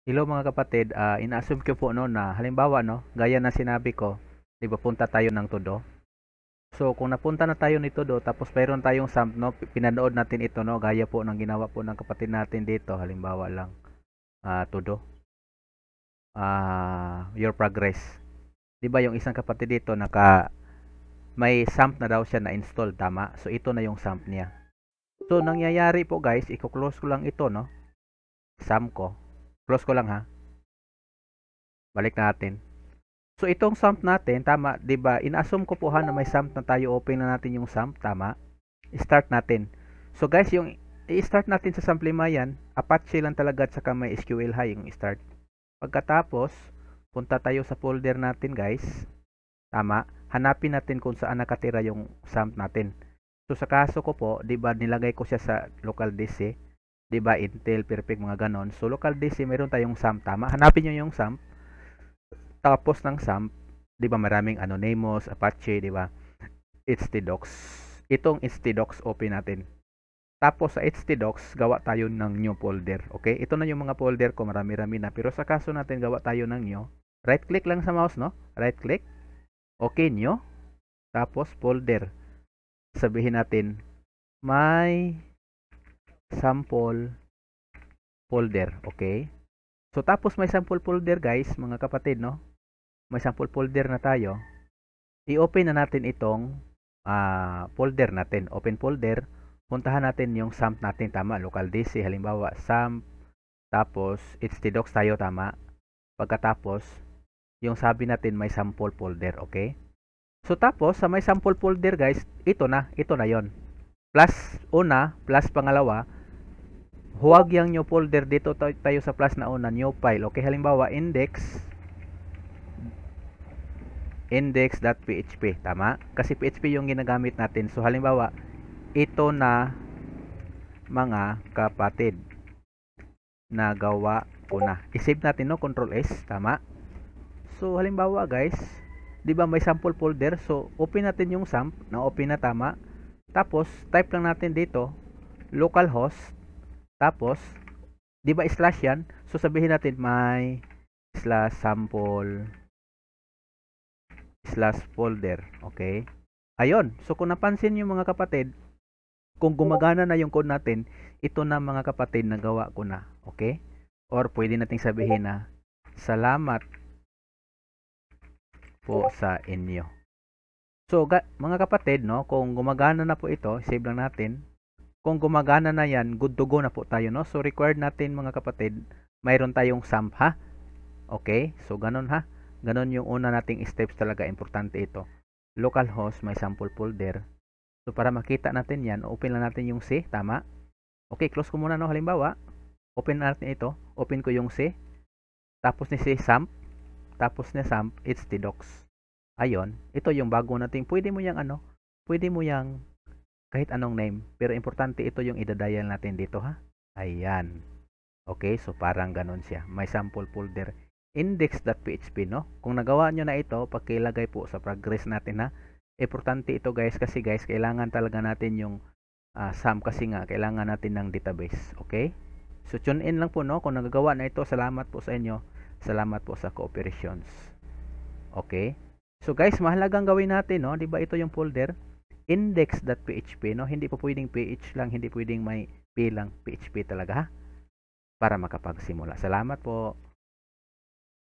Hello mga kapatid, ina-assume ko po no na halimbawa no, gaya ng sinabi ko, 'di ba punta tayo ng Todo. So kung napunta na tayo ni Todo tapos mayroon tayong sump no, pinanood natin ito no, gaya po ng ginawa po ng kapatid natin dito, halimbawa lang Todo. Your progress. 'Di ba yung isang kapatid dito may sump na daw siya na install, tama? So ito na yung sump niya. So nangyayari po guys, i-close ko lang ito no, sump ko. Close ko lang ha. Balik natin. So itong sump natin, tama, 'di ba? Ina-assume ko po ha na may sump na tayo, open na natin yung sump, tama? I-start natin. So guys, yung i-start natin sa sump 5 yan, Apache lang talaga at saka may SQL high yung start. Pagkatapos, punta tayo sa folder natin, guys. Tama? Hanapin natin kung saan nakatira yung sump natin. So sa kaso ko po, 'di ba, nilagay ko siya sa local disk, 'di ba? Intel, perfect mga ganon. So local disk, meron tayong sump, tama? Hanapin niyo yung sump. Tapos ng sump, 'di ba maraming Anonymous, Apache, 'di ba? htdocs. Itong htdocs open natin. Tapos sa htdocs, gawa tayo ng new folder. Okay? Ito na yung mga folder ko, marami-rami na. Pero sa kaso natin, gawa tayo ng new. Right click lang sa mouse, no? Right click. Okay, new. Tapos folder. Sabihin natin, my sample folder. Okay? So tapos may sample folder, guys, mga kapatid, no? May sample folder na tayo. I-open na natin itong folder natin. Open folder. Puntahan natin yung sump natin, tama? Local disk, halimbawa, sump. Tapos, htdocs tayo, tama? Pagkatapos, yung sabi natin may sample folder, okay? So, tapos, sa may sample folder, guys, ito na yon. Plus una, plus pangalawa, huwag yung new folder dito tayo sa plus na una, new file, okay? Halimbawa, index.php, tama? Kasi PHP yung ginagamit natin. So halimbawa, ito na mga kapatid na gawa ko na. I-save natin, no? Control S, tama? So halimbawa guys, 'di ba may sample folder? So open natin yung sump, na open na, tama? Tapos type lang natin dito localhost, tapos 'di ba slash yan? So sabihin natin may /sample /folder, okay? Ayun. So kung napansin niyo mga kapatid, kung gumagana na yung code natin, ito na mga kapatid, nagawa ko na, okay? Or pwede nating sabihin na salamat po sa inyo. So mga kapatid, no, kung gumagana na po ito, save lang natin. Kung gumagana na yan, good to go na po tayo, no? So required natin mga kapatid, mayroon tayong sump, ha? Okay? So ganun, ha? Ganun yung una nating steps talaga, importante ito. Localhost, may sample folder. So para makita natin yan, open lang natin yung C, tama? Okay, close ko muna, no? Halimbawa, open natin ito. Open ko yung C. Tapos ni C, sump. Tapos ni sump, htdocs. Ayun, ito yung bago natin. Pwede mo yang pwede mo yang kahit anong name. Pero importante ito yung idadial natin dito, ha? Ayan. Okay, so parang ganun siya. May sample folder. Index.php, no? Kung nagawa nyo na ito, pagkilagay po sa progress natin, ha? Importante ito guys, kasi guys, kailangan talaga natin yung sum, kasi nga kailangan natin ng database, okay? So tune in lang po, no? Kung nagagawa na ito, salamat po sa inyo. Salamat po sa cooperations. Okay? So guys, mahalagang gawin natin, no? 'Di ba ito yung folder index.php, no? Hindi po pwedeng ph lang, hindi pwedeng may p lang, PHP talaga, ha? Para makapagsimula. Salamat po.